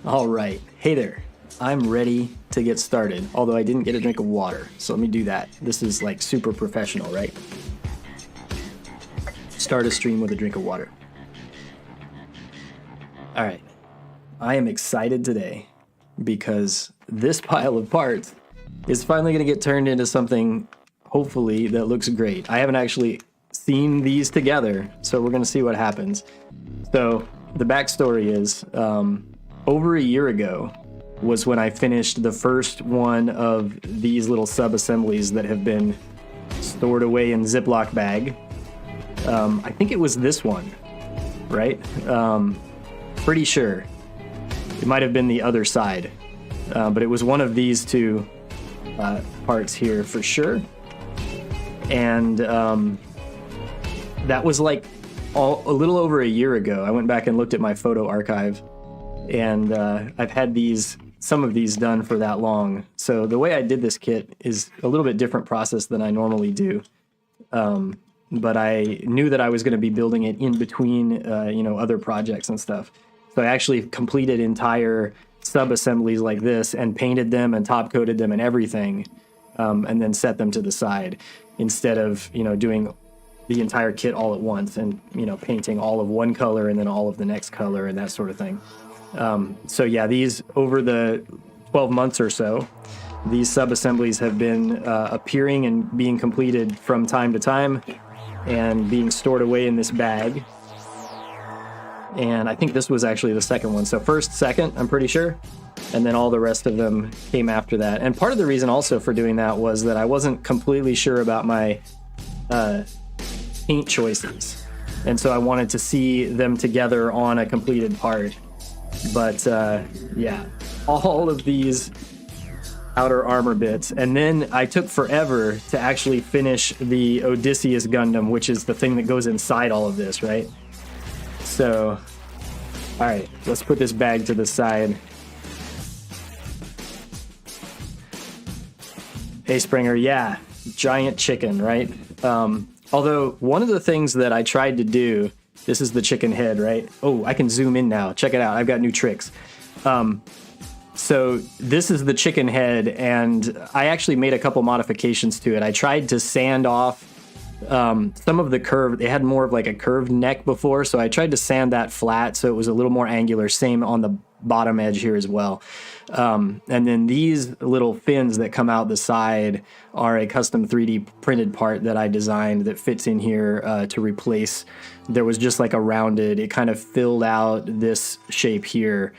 All right, hey there. I'm ready to get started, although I didn't get a drink of water, so let me do that. This is like super professional, right? Start a stream with a drink of water. All right, I am excited today because this pile of parts is finally gonna get turned into something, hopefully, that looks great. I haven't actually seen these together, so we're gonna see what happens. So the backstory is, over a year ago was when I finished the first one of these little sub-assemblies that have been stored away in Ziploc bag. I think it was this one, right? Pretty sure. It might have been the other side, but it was one of these two parts here for sure. And that was like a little over a year ago. I went back and looked at my photo archive, and I've had some of these done for that long. So the way I did this kit is a little bit different process than I normally do. But I knew that I was going to be building it in between, other projects and stuff. So I actually completed entire sub-assemblies like this and painted them and top coated them and everything, and then set them to the side instead of, doing the entire kit all at once and, painting all of one color and then all of the next color and that sort of thing. So yeah, these over the 12 months or so, these sub-assemblies have been appearing and being completed from time to time and being stored away in this bag. And I think this was actually the second one. So first, second, I'm pretty sure. And then all the rest of them came after that. And part of the reason also for doing that was that I wasn't completely sure about my paint choices. And so I wanted to see them together on a completed part. But yeah, all of these outer armor bits. And then I took forever to actually finish the Odysseus Gundam, which is the thing that goes inside all of this, right? So, all right, let's put this bag to the side. Hey, Springer, yeah, giant chicken, right? Although one of the things that I tried to do, this is the chicken head, right? Oh, I can zoom in now. Check it out. I've got new tricks. So this is the chicken head, and I actually made a couple modifications to it. I tried to sand off some of the curve. They had more of like a curved neck before, so I tried to sand that flat so it was a little more angular. Same on the bottom edge here as well. And then these little fins that come out the side are a custom 3D printed part that I designed that fits in here to replace. There was just like a rounded, it kind of filled out this shape here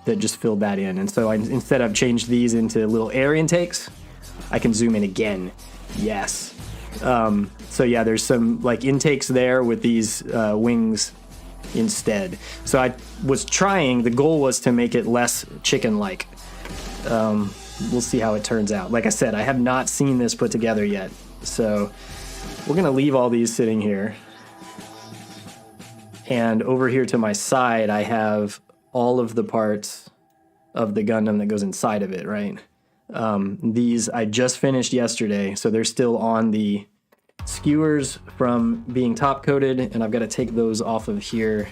that just filled that in. And so instead I've changed these into little air intakes. I can zoom in again. Yes. So yeah, there's some like intakes there with these wings instead. So I was trying, the goal was to make it less chicken-like. We'll see how it turns out. Like I said, I have not seen this put together yet. So we're gonna leave all these sitting here. And over here to my side, I have all of the parts of the Gundam that goes inside of it, right? These I just finished yesterday, so they're still on the skewers from being top coated, and I've got to take those off of here.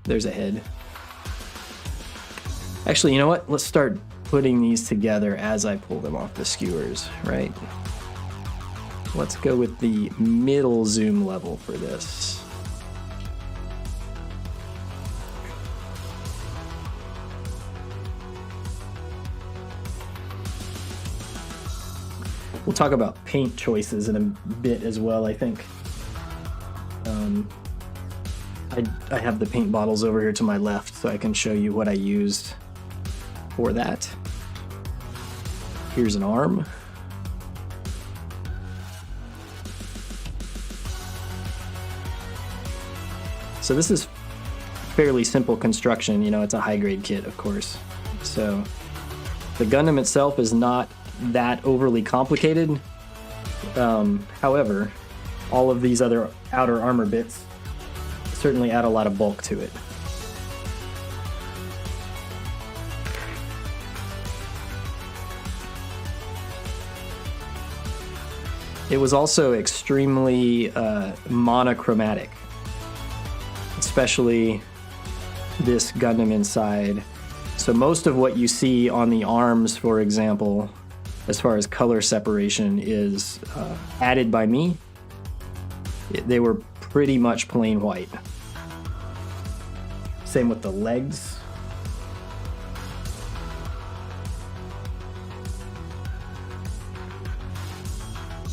There's a head. Actually, you know what? Let's start putting these together as I pull them off the skewers, right? Let's go with the middle zoom level for this. We'll talk about paint choices in a bit as well, I think. I have the paint bottles over here to my left, so I can show you what I used for that. Here's an arm. So this is fairly simple construction, you know, it's a high-grade kit, of course. So the Gundam itself is not that overly complicated. However, all of these other outer armor bits certainly add a lot of bulk to it. It was also extremely monochromatic, especially this Gundam inside. So most of what you see on the arms, for example, as far as color separation, is added by me. They were pretty much plain white. Same with the legs.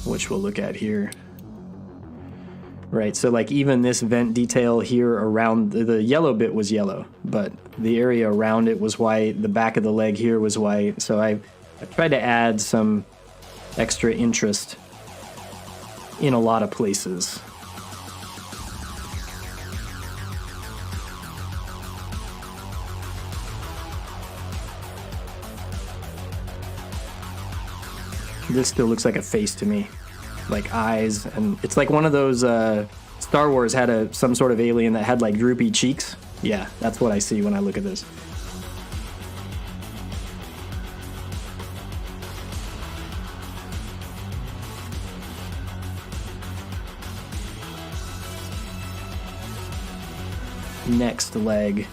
Which we'll look at here. Right, so like even this vent detail here around, the yellow bit was yellow, but the area around it was white, the back of the leg here was white, so I tried to add some extra interest in a lot of places. This still looks like a face to me, like eyes, and it's like one of those Star Wars had some sort of alien that had like droopy cheeks. Yeah, that's what I see when I look at this. Next leg.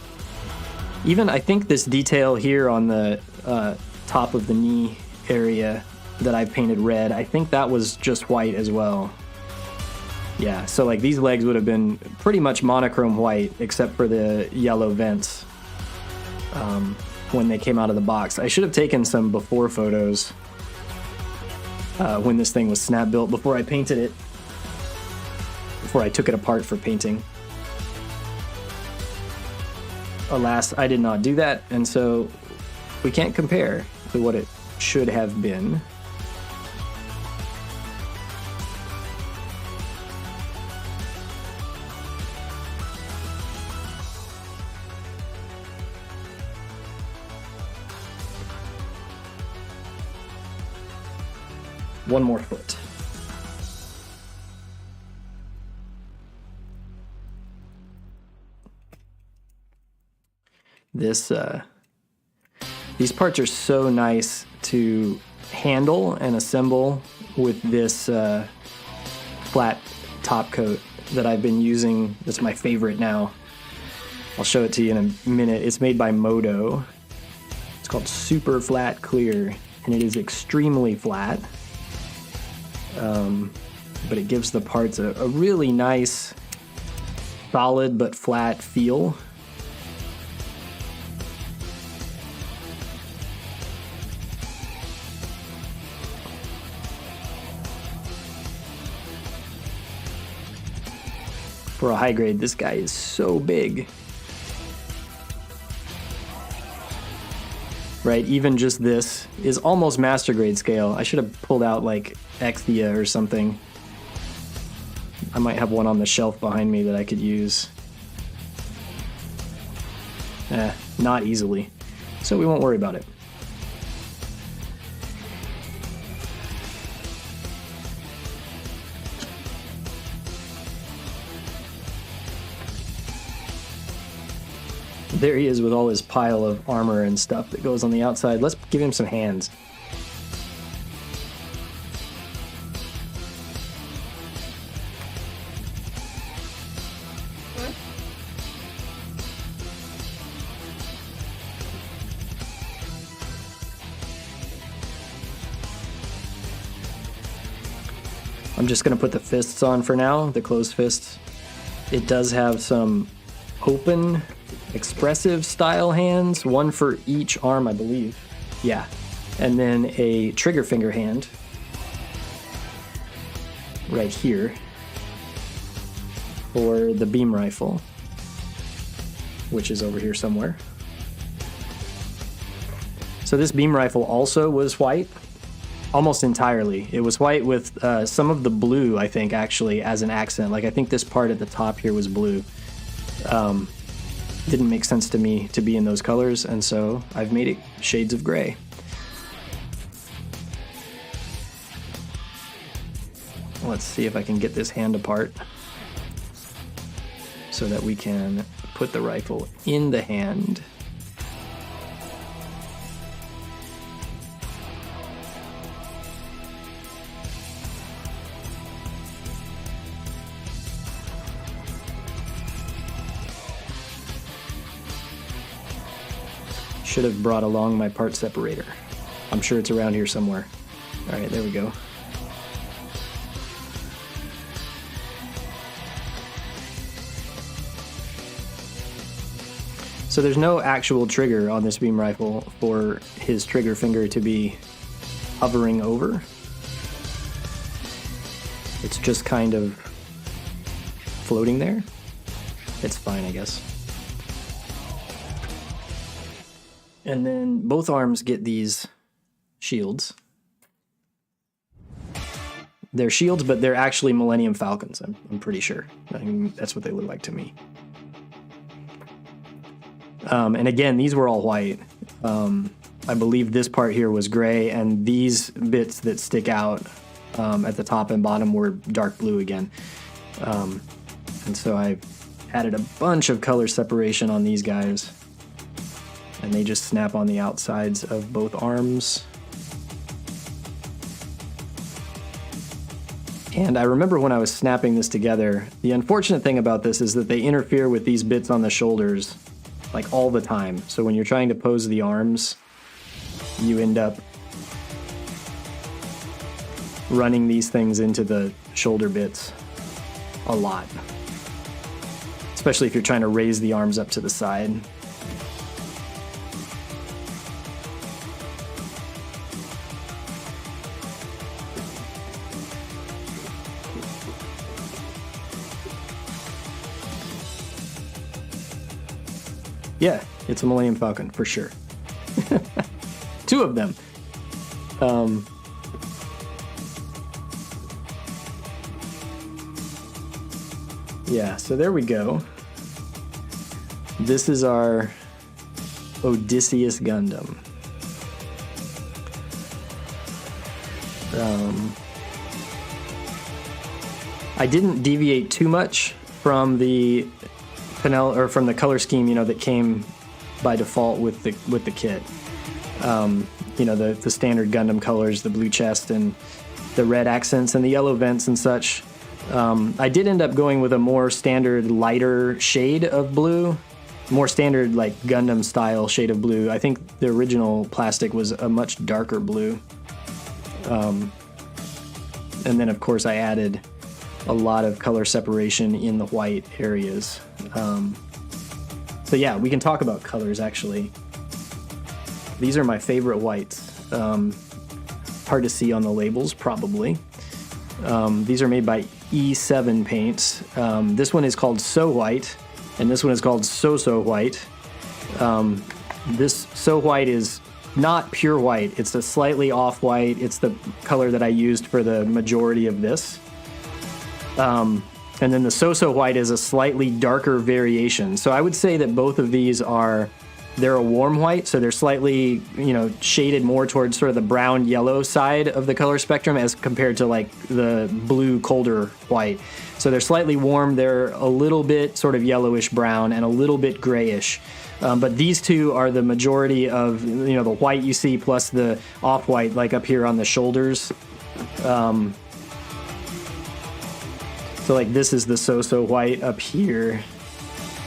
Even I think this detail here on the top of the knee area that I painted red, I think that was just white as well. Yeah, so like these legs would have been pretty much monochrome white except for the yellow vents when they came out of the box. I should have taken some before photos when this thing was snap built before I painted it. before I took it apart for painting. Alas, I did not do that, and so we can't compare to what it should have been. One more foot. These parts are so nice to handle and assemble with this flat top coat that I've been using. That's my favorite now. I'll show it to you in a minute. It's made by Modo. It's called Super Flat Clear, and it is extremely flat. But it gives the parts a really nice, solid but flat feel. For a high grade, this guy is so big. Right, even just this is almost master grade scale. I should have pulled out like Exthea or something. I might have one on the shelf behind me that I could use. Not easily. So we won't worry about it. There he is with all his pile of armor and stuff that goes on the outside. Let's give him some hands. I'm just going to put the fists on for now, the closed fists. It does have some open, expressive style hands, one for each arm, I believe. Yeah. And then a trigger finger hand right here for the beam rifle, which is over here somewhere. So this beam rifle also was white, almost entirely. It was white with some of the blue, I think, actually, as an accent. Like, I think this part at the top here was blue. Didn't make sense to me to be in those colors, and so I've made it shades of gray. Let's see if I can get this hand apart so that we can put the rifle in the hand. Should have brought along my part separator. I'm sure it's around here somewhere. All right, there we go. So there's no actual trigger on this beam rifle for his trigger finger to be hovering over. It's just kind of floating there. It's fine, I guess. And then both arms get these shields. They're shields, but they're actually Millennium Falcons, I'm pretty sure. I mean, that's what they look like to me. And again, these were all white. I believe this part here was gray, and these bits that stick out at the top and bottom were dark blue again. And so I added a bunch of color separation on these guys. And they just snap on the outsides of both arms. And I remember when I was snapping this together, the unfortunate thing about this is that they interfere with these bits on the shoulders like all the time. So when you're trying to pose the arms, you end up running these things into the shoulder bits a lot. Especially if you're trying to raise the arms up to the side. Yeah, it's a Millennium Falcon for sure. 2 of them. Yeah, so there we go. This is our Odysseus Gundam. I didn't deviate too much from the from the color scheme, you know, that came by default with the kit. You know, the standard Gundam colors, the blue chest and the red accents and the yellow vents and such. I did end up going with a more standard, lighter shade of blue, more standard like Gundam style shade of blue. I think the original plastic was a much darker blue. And then of course I added a lot of color separation in the white areas. So yeah, we can talk about colors actually. These are my favorite whites. Hard to see on the labels probably. These are made by E7 paints. This one is called So White, and this one is called So White. This So White is not pure white. It's a slightly off-white. It's the color that I used for the majority of this. And then the So White is a slightly darker variation. So I would say that both of these they're a warm white, so they're slightly, you know, shaded more towards sort of the brown yellow side of the color spectrum as compared to like the blue colder white. So they're slightly warm, they're a little bit sort of yellowish brown and a little bit grayish. But these two are the majority of, you know, the white you see plus the off-white like up here on the shoulders. So like this is the So White up here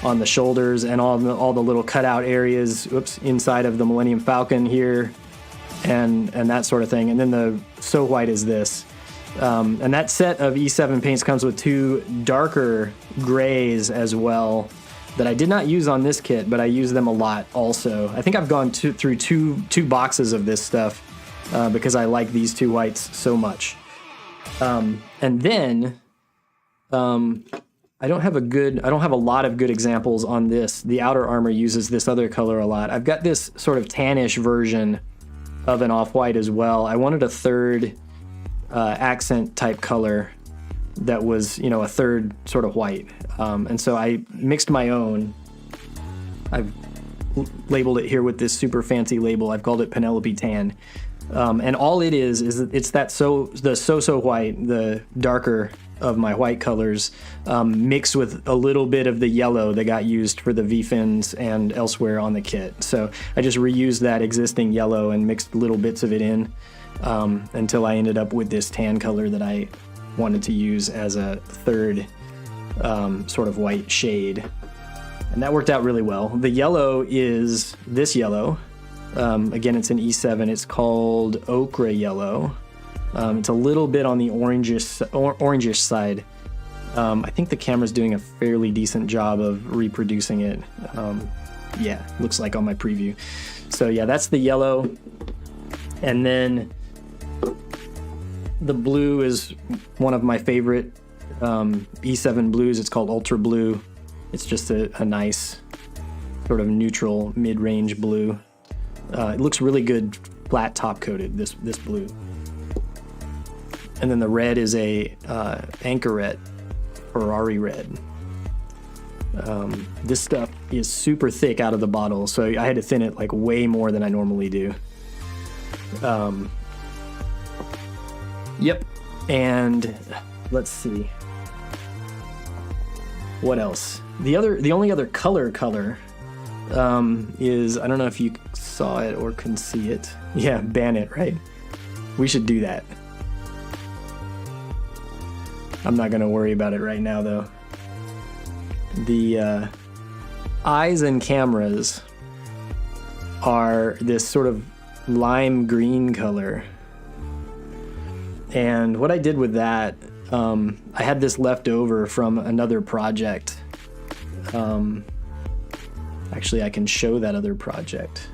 on the shoulders and all the little cutout areas, inside of the Millennium Falcon here, and that sort of thing. And then the So White is this. And that set of E7 paints comes with 2 darker grays as well that I did not use on this kit, but I use them a lot also. I think I've gone through two boxes of this stuff because I like these 2 whites so much. And then I don't have a lot of good examples on this. The outer armor uses this other color a lot. I've got this sort of tannish version of an off-white as well. I wanted a third accent type color that was, you know, a third sort of white. And so I mixed my own. I've labeled it here with this super fancy label. I've called it Penelope Tan. And all it is it's that the So White, the darker of my white colors, mixed with a little bit of the yellow that got used for the V-fins and elsewhere on the kit. So I just reused that existing yellow and mixed little bits of it in until I ended up with this tan color that I wanted to use as a third sort of white shade. And that worked out really well. The yellow is this yellow. Again, it's an E7. It's called Ochre Yellow. It's a little bit on the orangish side. I think the camera's doing a fairly decent job of reproducing it. Yeah, looks like on my preview. So yeah, that's the yellow. And then the blue is one of my favorite E7 blues. It's called Ultra Blue. It's just a nice sort of neutral mid-range blue. It looks really good flat top coated, this blue. And then the red is a Anchoret Ferrari red. This stuff is super thick out of the bottle, so I had to thin it like way more than I normally do. Yep. And let's see. What else? The only other color is, I don't know if you saw it or can see it. Yeah, ban it, right? We should do that. I'm not going to worry about it right now, though. The eyes and cameras are this sort of lime green color. And what I did with that, I had this left over from another project. Actually, I can show that other project.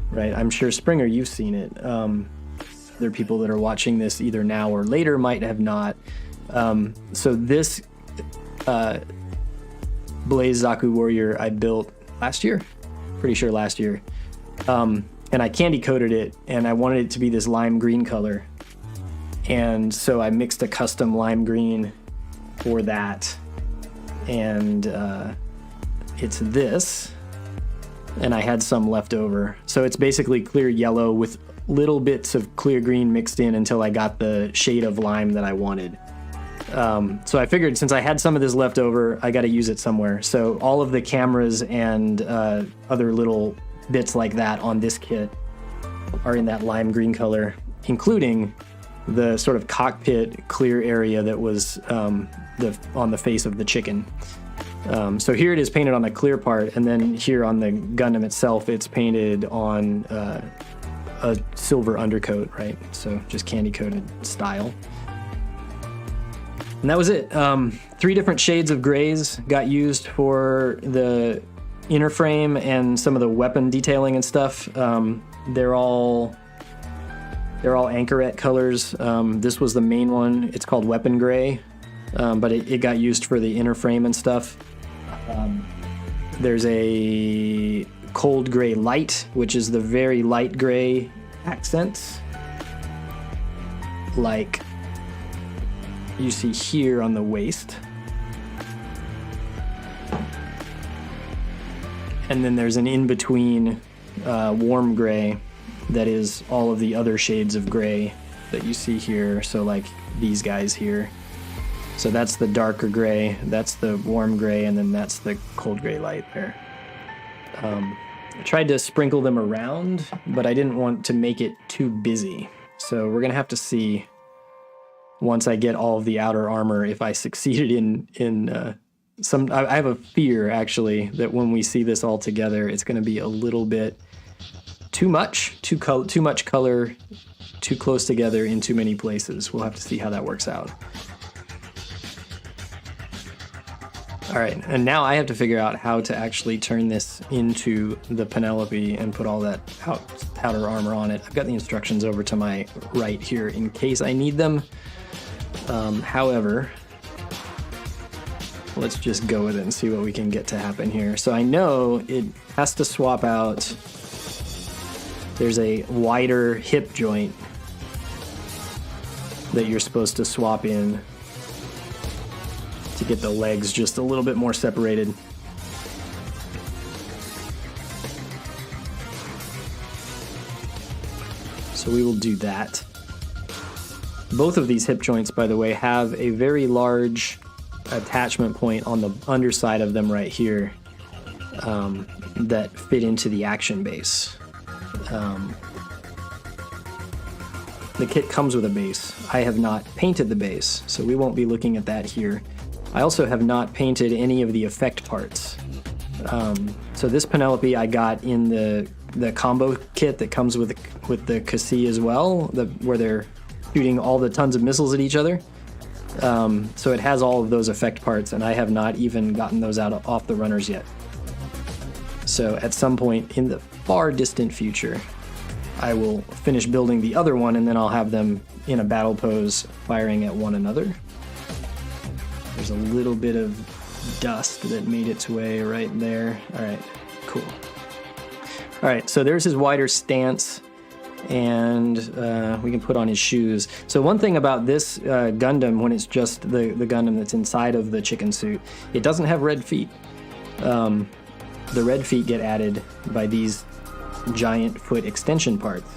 Right, I'm sure, Springer, you've seen it. Other people that are watching this either now or later might have not. So this Blaze Zaku Warrior I built last year. Pretty sure last year. And I candy coated it, and I wanted it to be this lime green color. And so I mixed a custom lime green for that. And it's this. And I had some left over. So it's basically clear yellow with little bits of clear green mixed in until I got the shade of lime that I wanted. So I figured since I had some of this left over, I got to use it somewhere. So all of the cameras and other little bits like that on this kit are in that lime green color, including the sort of cockpit clear area that was on the face of the chicken. So here it is painted on the clear part, and then here on the Gundam itself, it's painted on a silver undercoat, right? So just candy coated style. And that was it. 3 different shades of grays got used for the inner frame and some of the weapon detailing and stuff. They're all anchorette colors. This was the main one. It's called Weapon Gray, but it got used for the inner frame and stuff. There's a Cold Gray Light, which is the very light gray accents, like you see here on the waist. And then there's an in-between warm gray that is all of the other shades of gray that you see here. So like these guys here. So that's the darker gray, that's the warm gray, and then that's the cold gray light there. I tried to sprinkle them around, but I didn't want to make it too busy. So we're gonna have to see once I get all of the outer armor if I succeeded in some. I have a fear actually that when we see this all together, it's gonna be a little bit too much color, too close together in too many places. We'll have to see how that works out. All right, and now I have to figure out how to actually turn this into the Penelope and put all that outer armor on it. I've got the instructions over to my right here in case I need them. However, let's just go with it and see what we can get to happen here. So I know it has to swap out. There's a wider hip joint that you're supposed to swap in to get the legs just a little bit more separated. So we will do that. Both of these hip joints, by the way, have a very large attachment point on the underside of them right here that fit into the action base. The kit comes with a base. I have not painted the base, so we won't be looking at that here. I also have not painted any of the effect parts. So this Penelope I got in the combo kit that comes with the Cassie as well, where they're shooting all the tons of missiles at each other. So it has all of those effect parts, and I have not even gotten those out off the runners yet. So at some point in the far distant future, I will finish building the other one, and then I'll have them in a battle pose firing at one another. There's a little bit of dust that made its way right there. All right, cool. All right, so there's his wider stance, and we can put on his shoes. So one thing about this Gundam, when it's just the Gundam that's inside of the chicken suit, it doesn't have red feet. The red feet get added by these giant foot extension parts.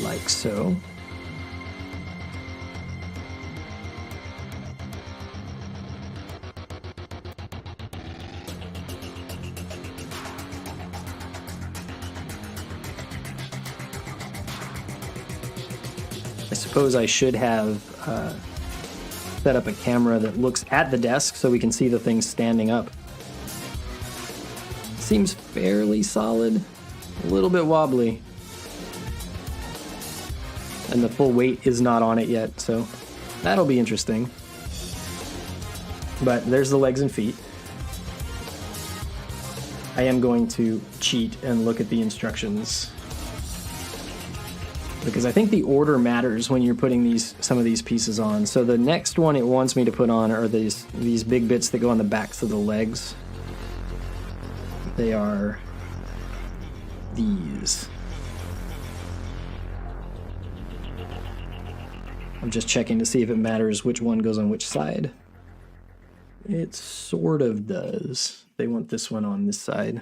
Like so. I suppose I should have set up a camera that looks at the desk so we can see the thing standing up. Seems fairly solid, a little bit wobbly. And the full weight is not on it yet, so that'll be interesting. But there's the legs and feet. I am going to cheat and look at the instructions, because I think the order matters when you're putting some of these pieces on. So the next one it wants me to put on are these big bits that go on the backs of the legs. They are these. I'm just checking to see if it matters which one goes on which side. It sort of does. They want this one on this side.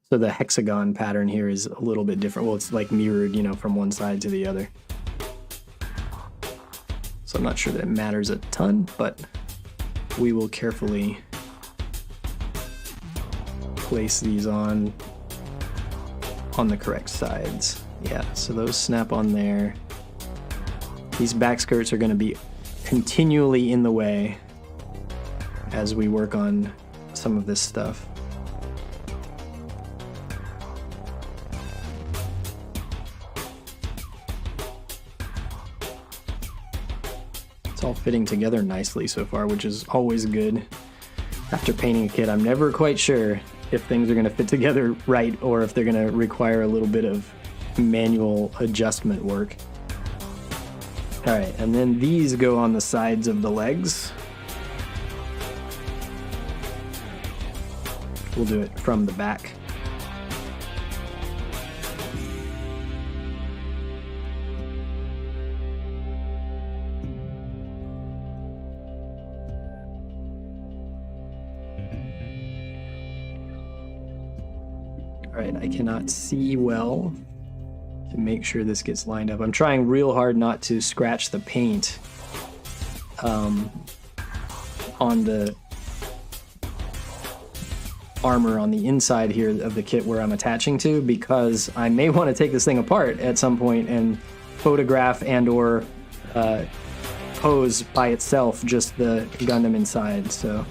So the hexagon pattern here is a little bit different. Well, it's like mirrored, you know, from one side to the other. So I'm not sure that it matters a ton, but we will carefully place these on the correct sides. Yeah, so those snap on there. These back skirts are going to be continually in the way as we work on some of this stuff. It's all fitting together nicely so far, which is always good. After painting a kit, I'm never quite sure if things are going to fit together right or if they're going to require a little bit of manual adjustment work. All right, and then these go on the sides of the legs. We'll do it from the back. All right, I cannot see well to make sure this gets lined up. I'm trying real hard not to scratch the paint on the armor on the inside here of the kit where I'm attaching to, because I may want to take this thing apart at some point and photograph and or pose by itself just the Gundam inside. So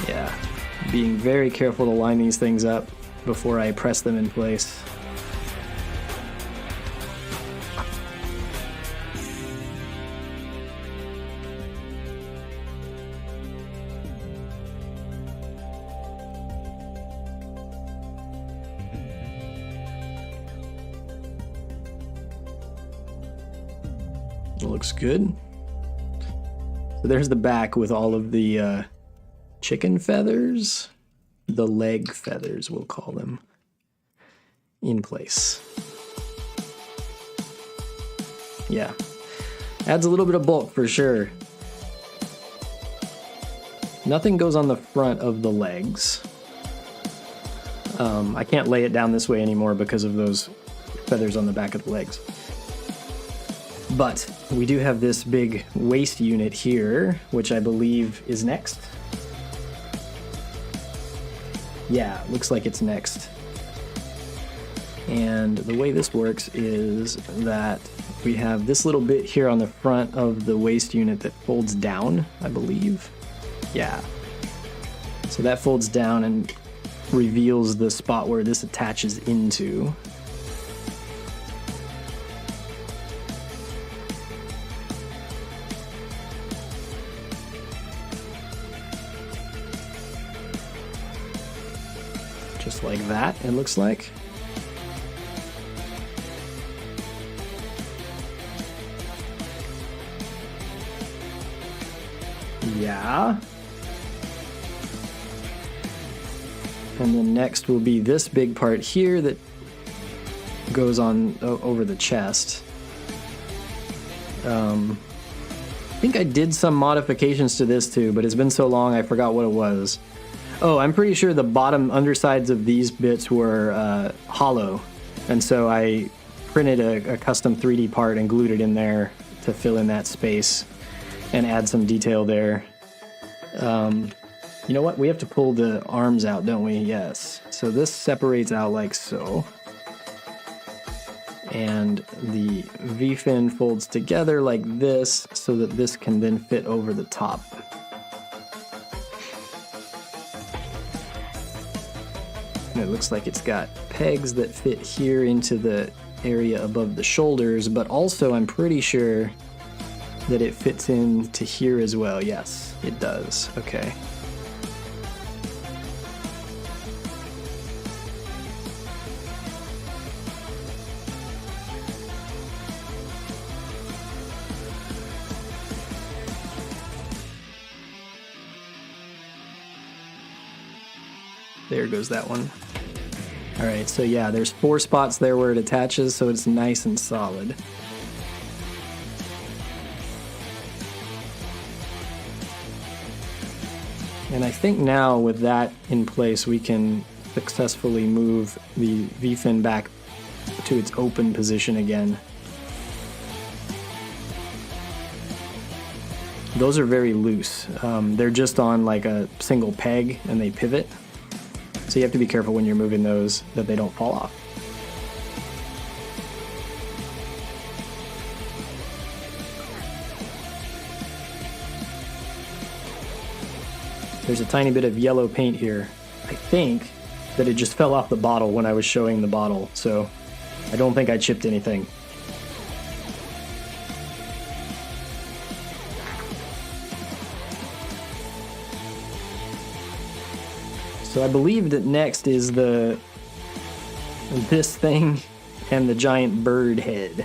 yeah, being very careful to line these things up before I press them in place. It looks good. So there's the back with all of the chicken feathers. The leg feathers, we'll call them, in place. Yeah, adds a little bit of bulk for sure. Nothing goes on the front of the legs. I can't lay it down this way anymore because of those feathers on the back of the legs. But we do have this big waist unit here, which I believe is next. Yeah, looks like it's next. And the way this works is that we have this little bit here on the front of the waist unit that folds down, I believe. Yeah. So that folds down and reveals the spot where this attaches into. Just like that, it looks like. Yeah. And then next will be this big part here that goes on over the chest. I think I did some modifications to this too, but it's been so long I forgot what it was. Oh, I'm pretty sure the bottom undersides of these bits were hollow, and so I printed a custom 3D part and glued it in there to fill in that space and add some detail there. You know what? We have to pull the arms out, don't we? Yes. So this separates out like so. And the V-fin folds together like this so that this can then fit over the top. And it looks like it's got pegs that fit here into the area above the shoulders, but also I'm pretty sure that it fits into here as well. Yes, it does. Okay. There goes that one. All right, so yeah, there's 4 spots there where it attaches, so it's nice and solid. And I think now with that in place, we can successfully move the V-fin back to its open position again. Those are very loose. They're just on like a single peg and they pivot. So you have to be careful when you're moving those that they don't fall off. There's a tiny bit of yellow paint here. I think that it just fell off the bottle when I was showing the bottle, so I don't think I chipped anything. So I believe that next is this thing and the giant bird head,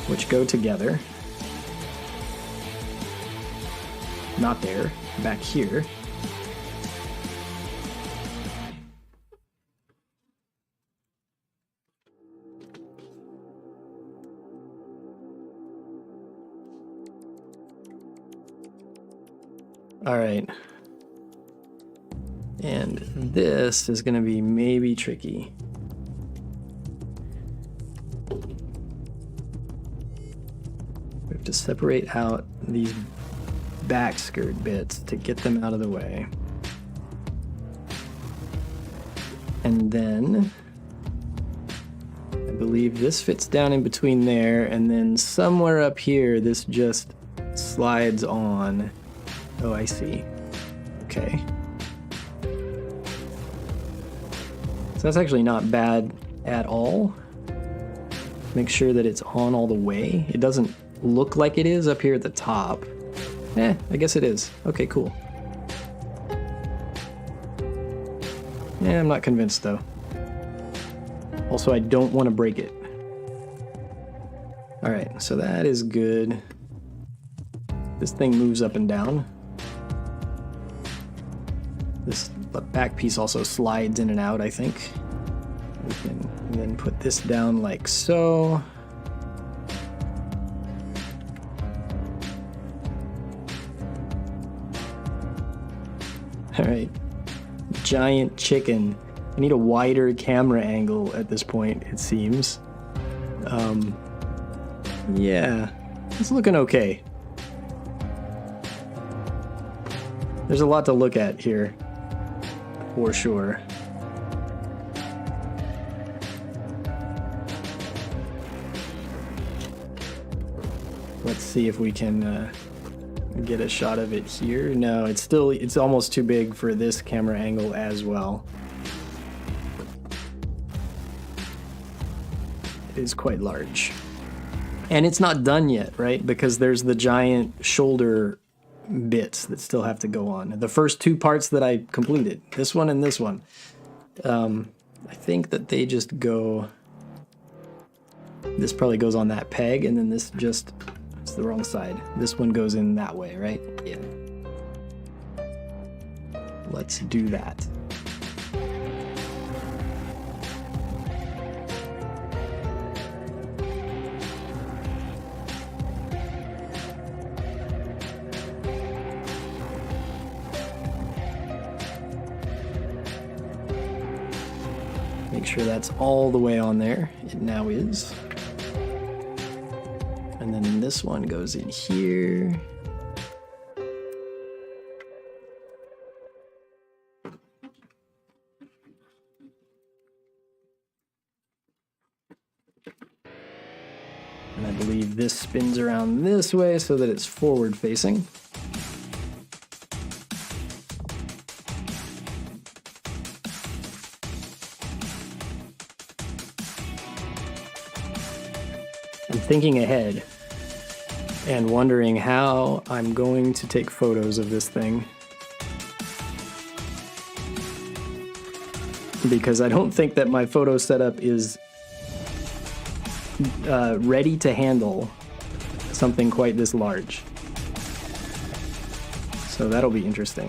which go together. Not there, back here. All right. And this is going to be maybe tricky. We have to separate out these back skirt bits to get them out of the way. And then I believe this fits down in between there, and then somewhere up here this just slides on. Oh, I see. Okay. So that's actually not bad at all. Make sure that it's on all the way. It doesn't look like it is up here at the top. I guess it is. Okay, cool. Yeah, I'm not convinced though. Also, I don't want to break it. All right, so that is good. This thing moves up and down. This back piece also slides in and out, I think. We can then put this down like so. All right, giant chicken. I need a wider camera angle at this point, it seems. Yeah, it's looking okay. There's a lot to look at here, for sure. Let's see if we can get a shot of it here. No, it's almost too big for this camera angle as well. It is quite large. And it's not done yet, right? Because there's the giant shoulder bits that still have to go on. The first 2 parts that I completed, this one and this one, I think that they just go, this probably goes on that peg, and then this just, it's the wrong side. This one goes in that way, right? Yeah. Let's do that. Make sure that's all the way on there. It now is. And then this one goes in here. And I believe this spins around this way so that it's forward facing. I'm thinking ahead and wondering how I'm going to take photos of this thing, because I don't think that my photo setup is ready to handle something quite this large. So that'll be interesting.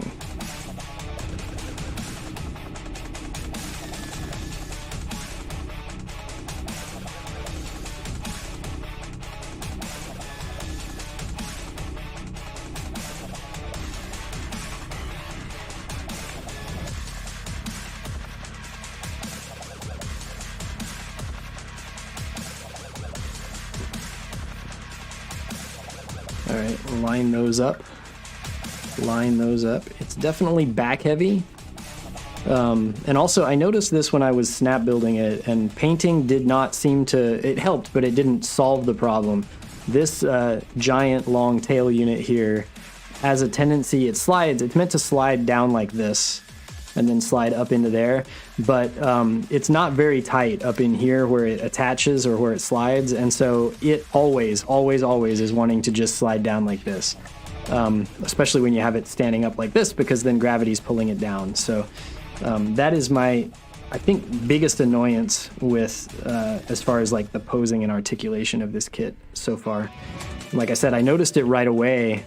All right, line those up. Line those up. It's definitely back heavy. And also I noticed this when I was snap building it, and painting did not seem to, it helped, but it didn't solve the problem. This giant long tail unit here has a tendency, it slides, it's meant to slide down like this and then slide up into there, but it's not very tight up in here where it attaches or where it slides, and so it always is wanting to just slide down like this, especially when you have it standing up like this, because then gravity's pulling it down. So that is my, I think, biggest annoyance with as far as like the posing and articulation of this kit so far. Like I said, I noticed it right away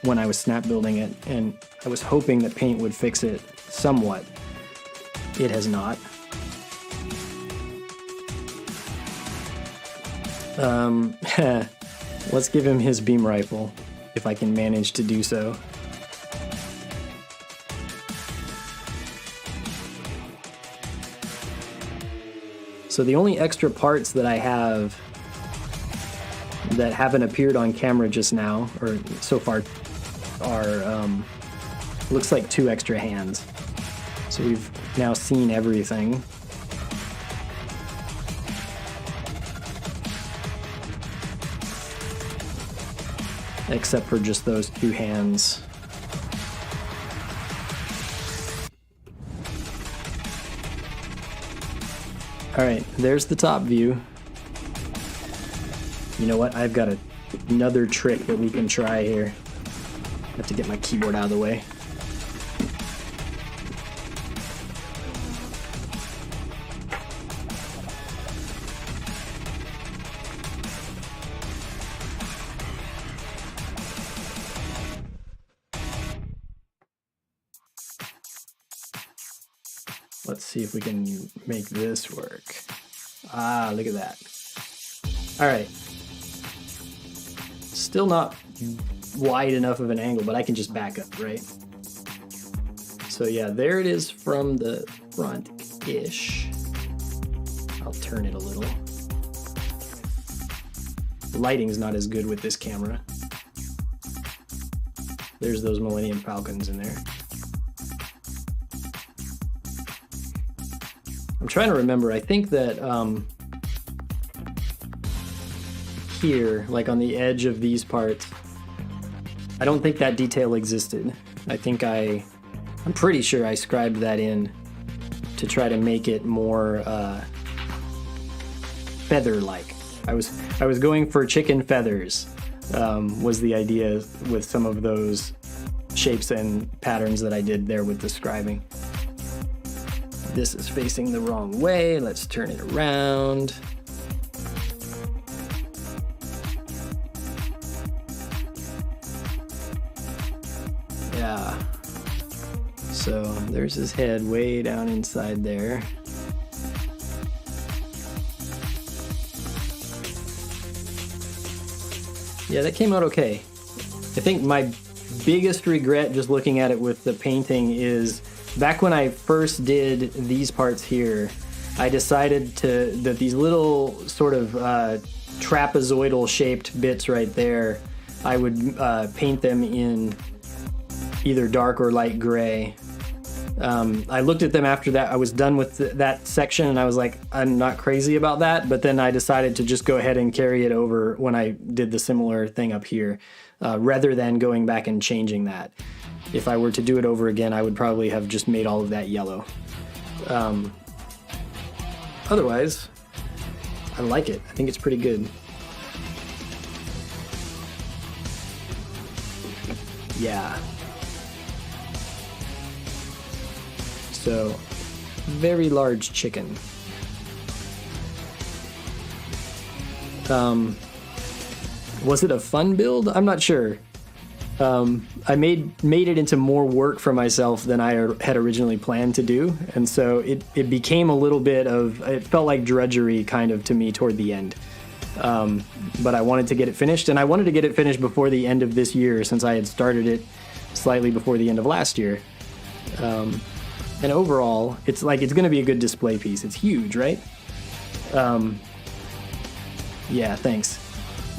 when I was snap building it, and I was hoping that paint would fix it somewhat. It has not. Let's give him his beam rifle, if I can manage to do so. So the only extra parts that I have that haven't appeared on camera just now, or so far, are looks like 2 extra hands. So we've now seen everything. Except for just those 2 hands. All right, there's the top view. You know what? I've got another trick that we can try here. I have to get my keyboard out of the way. Let's see if we can make this work. Ah, look at that. All right. Still not wide enough of an angle, but I can just back up, right? So yeah, there it is from the front-ish. I'll turn it a little. The lighting's not as good with this camera. There's those Millennium Falcons in there. I'm trying to remember, I think that here, like on the edge of these parts, I don't think that detail existed. I think I'm pretty sure I scribed that in to try to make it more feather-like. I was going for chicken feathers, was the idea with some of those shapes and patterns that I did there with the scribing. This is facing the wrong way. Let's turn it around. Yeah. So there's his head way down inside there. Yeah, that came out okay. I think my biggest regret just looking at it with the painting is back when I first did these parts here, I decided that these little sort of trapezoidal shaped bits right there, I would paint them in either dark or light gray. I looked at them after that. I was done with that section and I was like, I'm not crazy about that. But then I decided to just go ahead and carry it over when I did the similar thing up here, rather than going back and changing that. If I were to do it over again, I would probably have just made all of that yellow. Otherwise, I like it. I think it's pretty good. Yeah. So, very large chicken. Was it a fun build? I'm not sure. I made it into more work for myself than I had originally planned to do, and so it became a little bit of, it felt like drudgery kind of to me toward the end. But I wanted to get it finished, and I wanted to get it finished before the end of this year, since I had started it slightly before the end of last year. And overall, it's going to be a good display piece. It's huge, right? Yeah, thanks.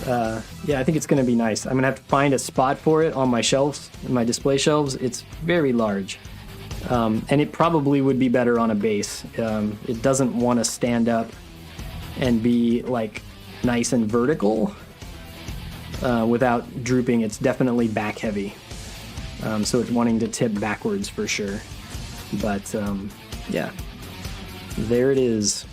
Yeah, I think it's going to be nice. I'm going to have to find a spot for it on my shelves, my display shelves. It's very large. And it probably would be better on a base. It doesn't want to stand up and be like nice and vertical without drooping. It's definitely back heavy. So it's wanting to tip backwards for sure. But yeah, there it is.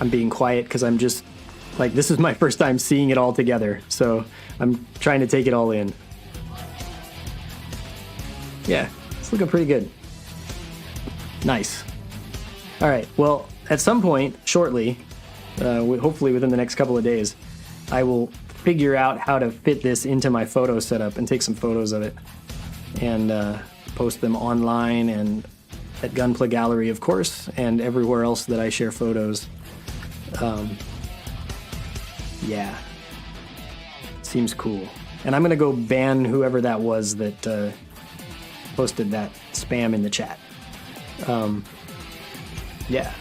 I'm being quiet because I'm just like, this is my first time seeing it all together. So I'm trying to take it all in. Yeah, it's looking pretty good. Nice. All right, well, at some point shortly, hopefully within the next couple of days, I will figure out how to fit this into my photo setup and take some photos of it and post them online and at Gunpla Gallery, of course, and everywhere else that I share photos. Yeah, seems cool. And I'm gonna go ban whoever that was that posted that spam in the chat. Yeah.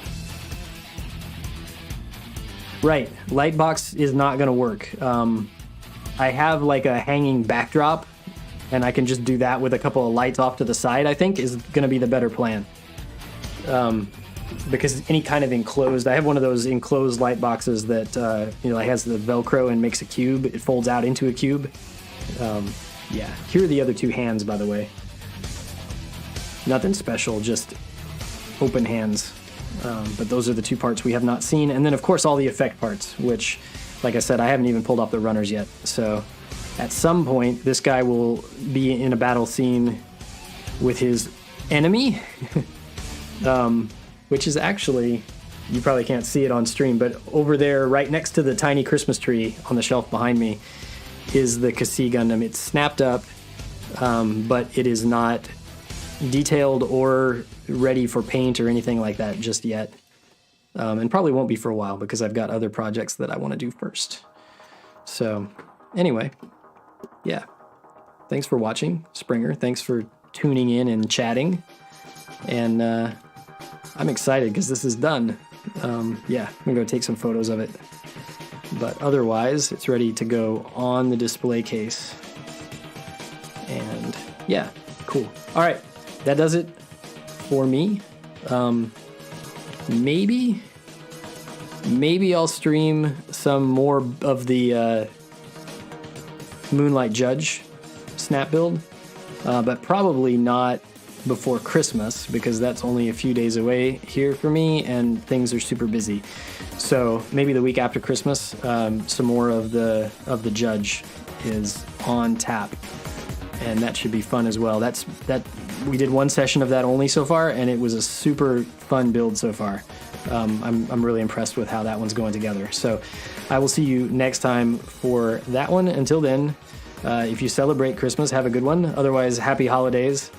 Right, Lightbox is not gonna work. I have like a hanging backdrop, and I can just do that with a couple of lights off to the side, I think is gonna be the better plan. Because any kind of enclosed, I have one of those enclosed light boxes that it has the Velcro and makes a cube. It folds out into a cube. Yeah, here are the other two hands, by the way. Nothing special, just open hands. But those are the two parts we have not seen. And then, of course, all the effect parts, which, like I said, I haven't even pulled off the runners yet. So at some point, this guy will be in a battle scene with his enemy. Which is actually, you probably can't see it on stream, but over there, right next to the tiny Christmas tree on the shelf behind me, is the Kasi Gundam. It's snapped up, but it is not detailed or ready for paint or anything like that just yet. And probably won't be for a while because I've got other projects that I want to do first. So anyway, yeah. Thanks for watching, Springer. Thanks for tuning in and chatting. And I'm excited because this is done. Yeah, I'm gonna go take some photos of it. But otherwise, it's ready to go on the display case. And yeah, cool. All right, that does it for me. Maybe I'll stream some more of the Moonlight Judge snap build, but probably not before Christmas because that's only a few days away here for me and things are super busy. So maybe the week after Christmas, some more of the Judge is on tap, and that should be fun as well. We did one session of that only so far, and it was a super fun build so far. I'm really impressed with how that one's going together. So I will see you next time for that one. Until then, if you celebrate Christmas, have a good one. Otherwise, happy holidays.